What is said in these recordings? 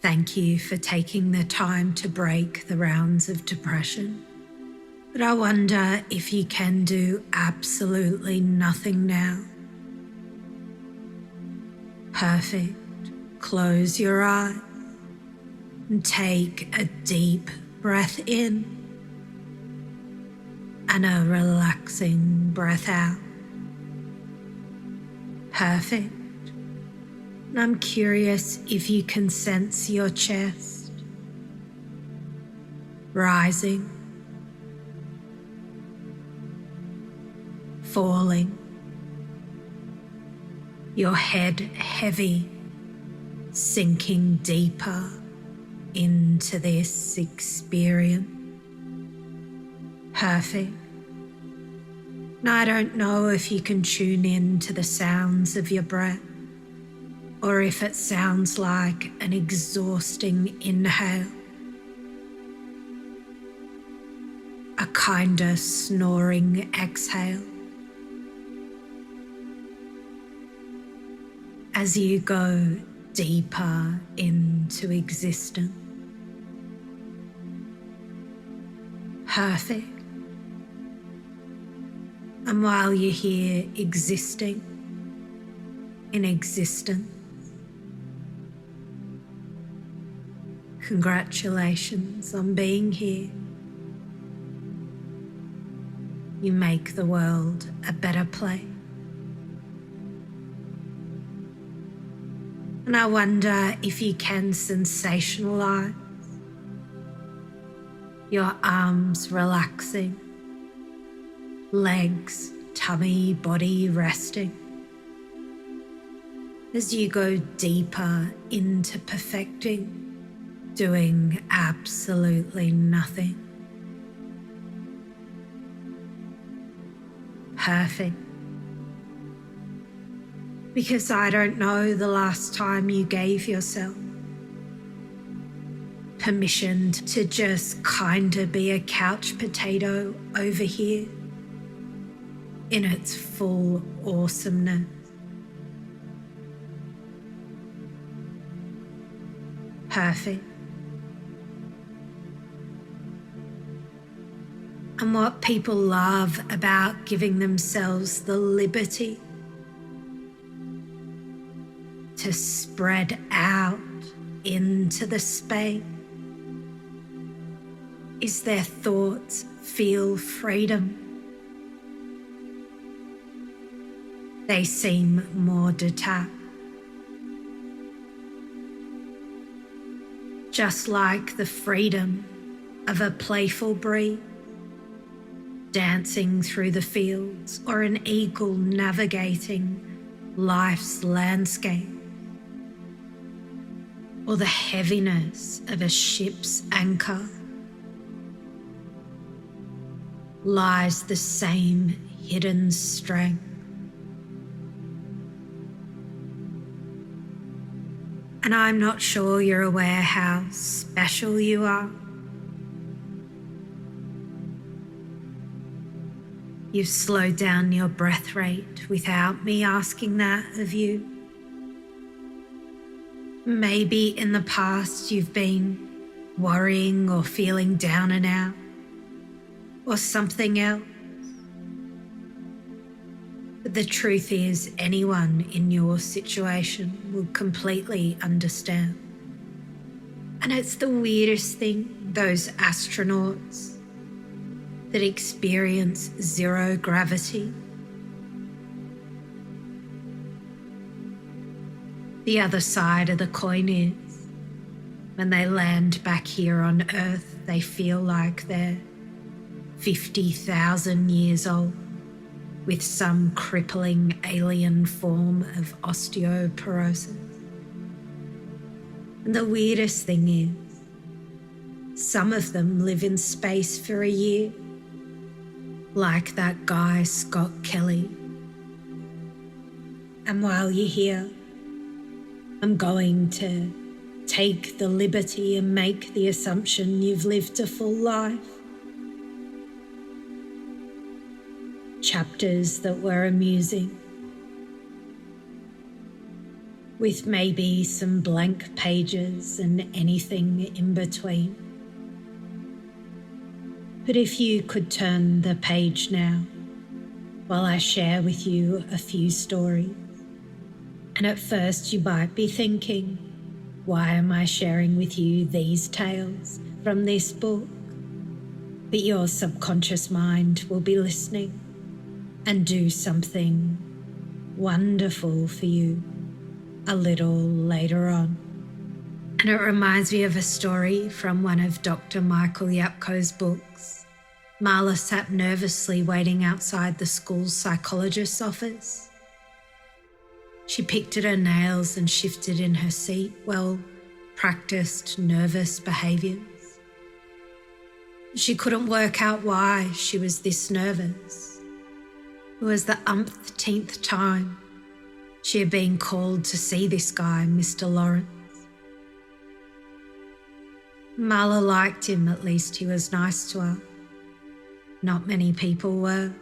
Thank you for taking the time to break the rounds of depression. But I wonder if you can do absolutely nothing now. Perfect. Close your eyes and take a deep breath in and a relaxing breath out. Perfect. And I'm curious if you can sense your chest rising, falling, your head heavy, sinking deeper into this experience. Perfect. Now, I don't know if you can tune in to the sounds of your breath or if it sounds like an exhausting inhale, a kind of snoring exhale. As you go deeper into existence. Perfect. And while you're here existing in existence, congratulations on being here. You make the world a better place. And I wonder if you can sensationalize your arms relaxing, legs, tummy, body resting as you go deeper into perfecting, doing absolutely nothing. Perfect. Because I don't know the last time you gave yourself permission to just kind of be a couch potato over here in its full awesomeness. Perfect. And what people love about giving themselves the liberty to spread out into the space is their thoughts feel freedom. They seem more detached. Just like the freedom of a playful breeze dancing through the fields or an eagle navigating life's landscape, or the heaviness of a ship's anchor, lies the same hidden strength. And I'm not sure you're aware how special you are. You've slowed down your breath rate without me asking that of you. Maybe in the past you've been worrying or feeling down and out, or something else. But the truth is, anyone in your situation will completely understand. And it's the weirdest thing, those astronauts that experience zero gravity. The other side of the coin is, when they land back here on Earth, they feel like they're 50,000 years old with some crippling alien form of osteoporosis. And the weirdest thing is, some of them live in space for a year, like that guy Scott Kelly. And while you're here, I'm going to take the liberty and make the assumption you've lived a full life. Chapters that were amusing, with maybe some blank pages and anything in between. But if you could turn the page now, while I share with you a few stories, and at first you might be thinking, why am I sharing with you these tales from this book? But your subconscious mind will be listening and do something wonderful for you a little later on. And it reminds me of a story from one of Dr. Michael Yapko's books. Marla sat nervously waiting outside the school's psychologist's office. She picked at her nails and shifted in her seat, practiced nervous behaviours. She couldn't work out why she was this nervous. It was the umpteenth time she had been called to see this guy, Mr. Lawrence. Marla liked him, at least he was nice to her. Not many people were.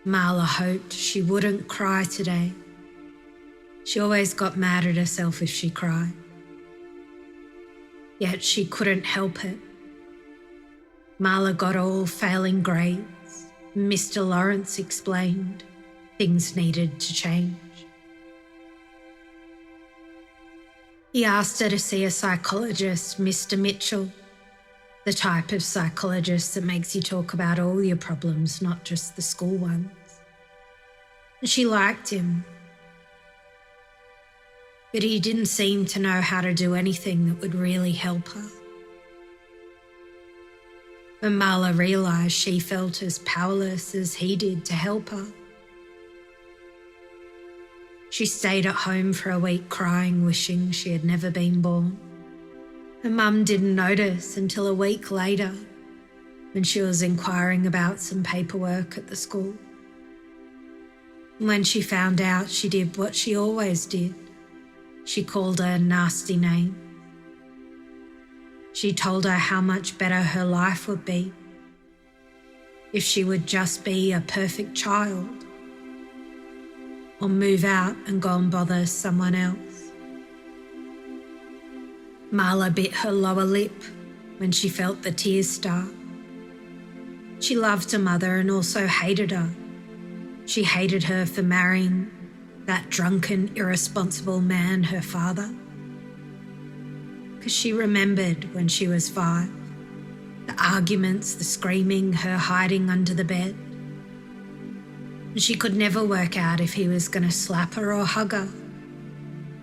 Marla hoped she wouldn't cry today. She always got mad at herself if she cried. Yet she couldn't help it. Marla got all failing grades. Mr. Lawrence explained things needed to change. He asked her to see a psychologist, Mr. Mitchell, the type of psychologist that makes you talk about all your problems, not just the school ones. She liked him, but he didn't seem to know how to do anything that would really help her. When Marla realised she felt as powerless as he did to help her, she stayed at home for a week crying, wishing she had never been born. Her mum didn't notice until a week later when she was inquiring about some paperwork at the school. And when she found out, she did what she always did. She called her a nasty name. She told her how much better her life would be if she would just be a perfect child or move out and go and bother someone else. Marla bit her lower lip when she felt the tears start. She loved her mother and also hated her. She hated her for marrying that drunken, irresponsible man, her father. Because she remembered when she was 5, the arguments, the screaming, her hiding under the bed. And she could never work out if he was going to slap her or hug her.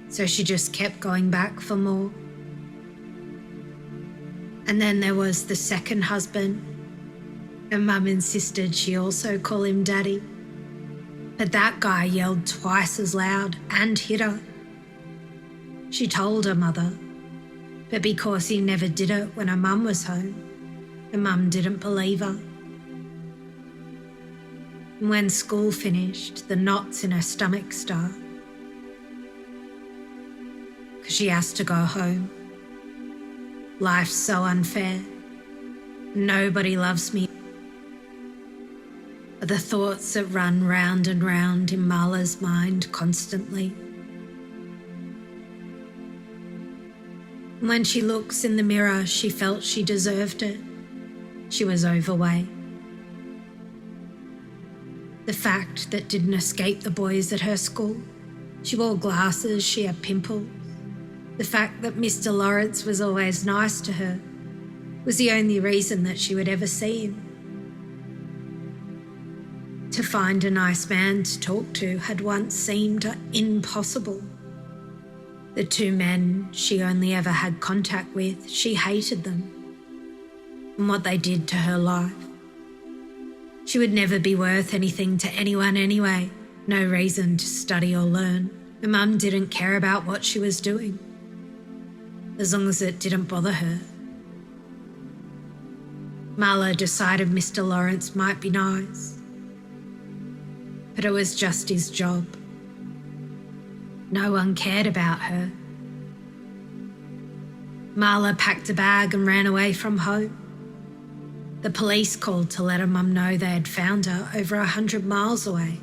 So she just kept going back for more. And then there was the second husband. Her mum insisted she also call him Daddy. But that guy yelled twice as loud and hit her. She told her mother, but because he never did it when her mum was home, her mum didn't believe her. And when school finished, the knots in her stomach started. Because she has to go home. Life's so unfair. Nobody loves me. Are the thoughts that run round and round in Marla's mind constantly. When she looks in the mirror, she felt she deserved it. She was overweight. The fact that didn't escape the boys at her school. She wore glasses, she had pimples. The fact that Mr. Lawrence was always nice to her was the only reason that she would ever see him. To find a nice man to talk to had once seemed impossible. The 2 men she only ever had contact with, she hated them and what they did to her life. She would never be worth anything to anyone anyway, no reason to study or learn. Her mum didn't care about what she was doing, as long as it didn't bother her. Marla decided Mr. Lawrence might be nice, but it was just his job. No one cared about her. Marla packed a bag and ran away from home. The police called to let her mum know they had found her over 100 miles away.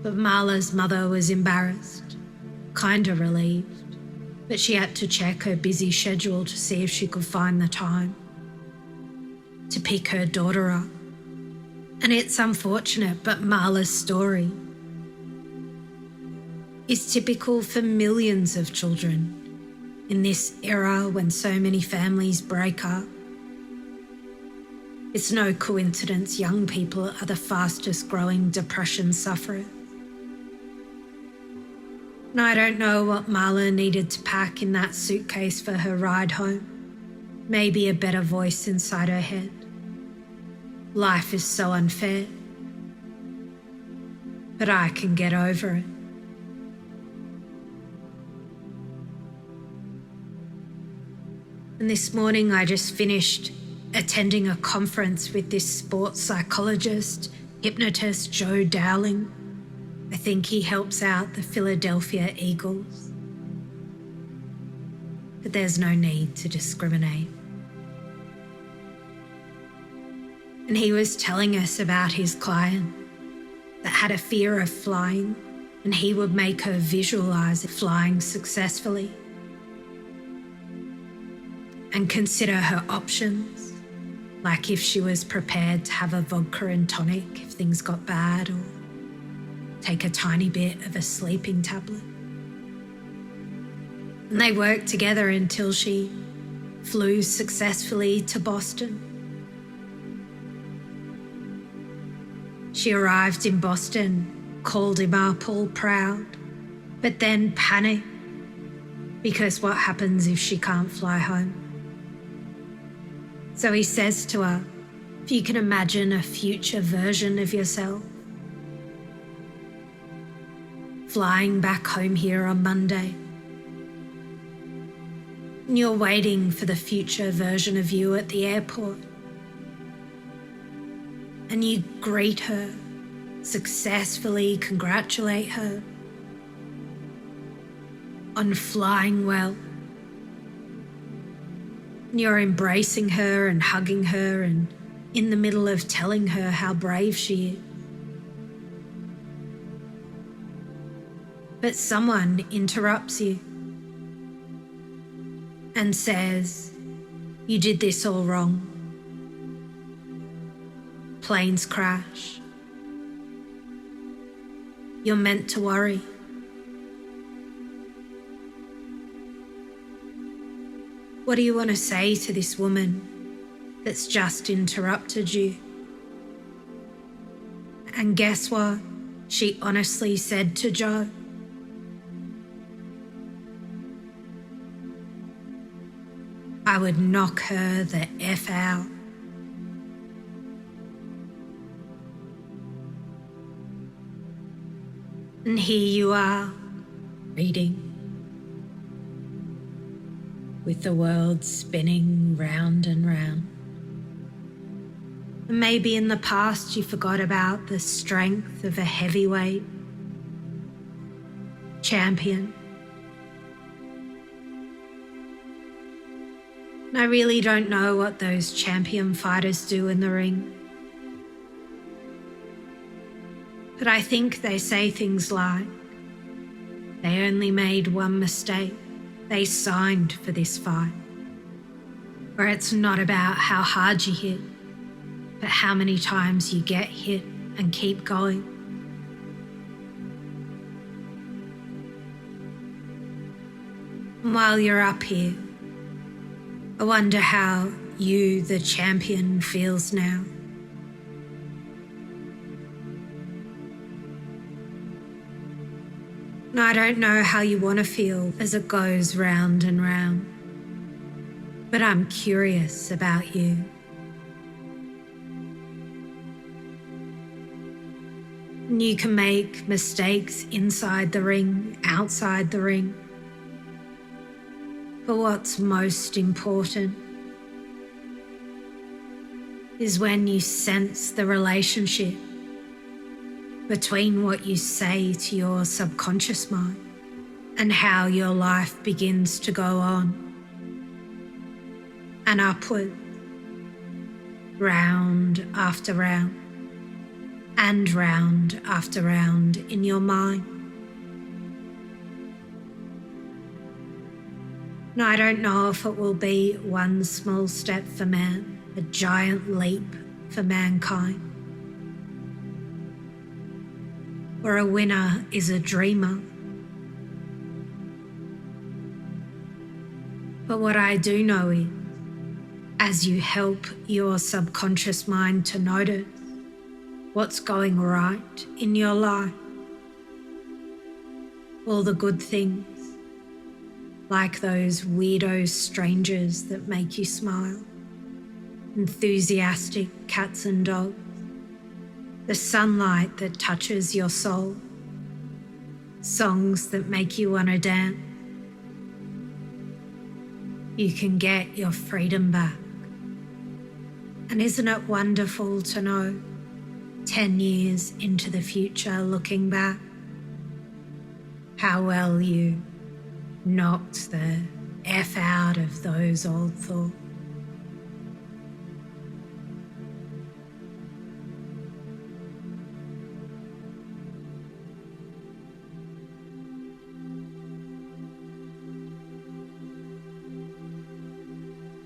But Marla's mother was embarrassed, kinda relieved, but she had to check her busy schedule to see if she could find the time to pick her daughter up. And it's unfortunate, but Marla's story is typical for millions of children in this era when so many families break up. It's no coincidence young people are the fastest growing depression sufferers. And I don't know what Marla needed to pack in that suitcase for her ride home. Maybe a better voice inside her head. Life is so unfair. But I can get over it. And this morning I just finished attending a conference with this sports psychologist, hypnotist Joe Dowling. I think he helps out the Philadelphia Eagles. But there's no need to discriminate. And he was telling us about his client that had a fear of flying, and he would make her visualize flying successfully and consider her options, like if she was prepared to have a vodka and tonic if things got bad, or take a tiny bit of a sleeping tablet. And they worked together until she flew successfully to Boston. She arrived in Boston, called him up all proud, but then panicked because what happens if she can't fly home? So he says to her, if you can imagine a future version of yourself, flying back home here on Monday, and you're waiting for the future version of you at the airport, and you greet her, successfully congratulate her on flying well. And you're embracing her and hugging her and in the middle of telling her how brave she is. But someone interrupts you and says, you did this all wrong. Planes crash. You're meant to worry. What do you want to say to this woman that's just interrupted you? And guess what she honestly said to Joe? I would knock her the F out. And here you are, reading, with the world spinning round and round. And maybe in the past you forgot about the strength of a heavyweight champion. And I really don't know what those champion fighters do in the ring. But I think they say things like, they only made one mistake. They signed for this fight. Where it's not about how hard you hit, but how many times you get hit and keep going. And while you're up here, I wonder how you, the champion, feels now. And I don't know how you want to feel as it goes round and round, but I'm curious about you. And you can make mistakes inside the ring, outside the ring. But what's most important is when you sense the relationship between what you say to your subconscious mind and how your life begins to go on and upward, round after round. and round after round in your mind. Now, I don't know if it will be one small step for man, a giant leap for mankind, or a winner is a dreamer. But what I do know is, as you help your subconscious mind to notice what's going right in your life, all the good things, like those weirdo strangers that make you smile, enthusiastic cats and dogs, the sunlight that touches your soul, songs that make you want to dance, you can get your freedom back. And isn't it wonderful to know, 10 years into the future, looking back, how well you knocked the F out of those old thoughts?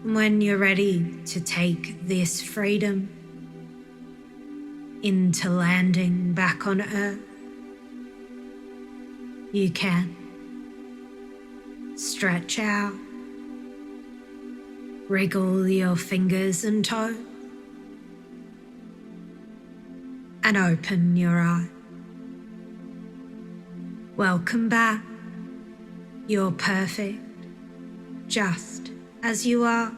And when you're ready to take this freedom into landing back on Earth, you can stretch out, wriggle your fingers and toes, and open your eyes. Welcome back. You're perfect, just as you are.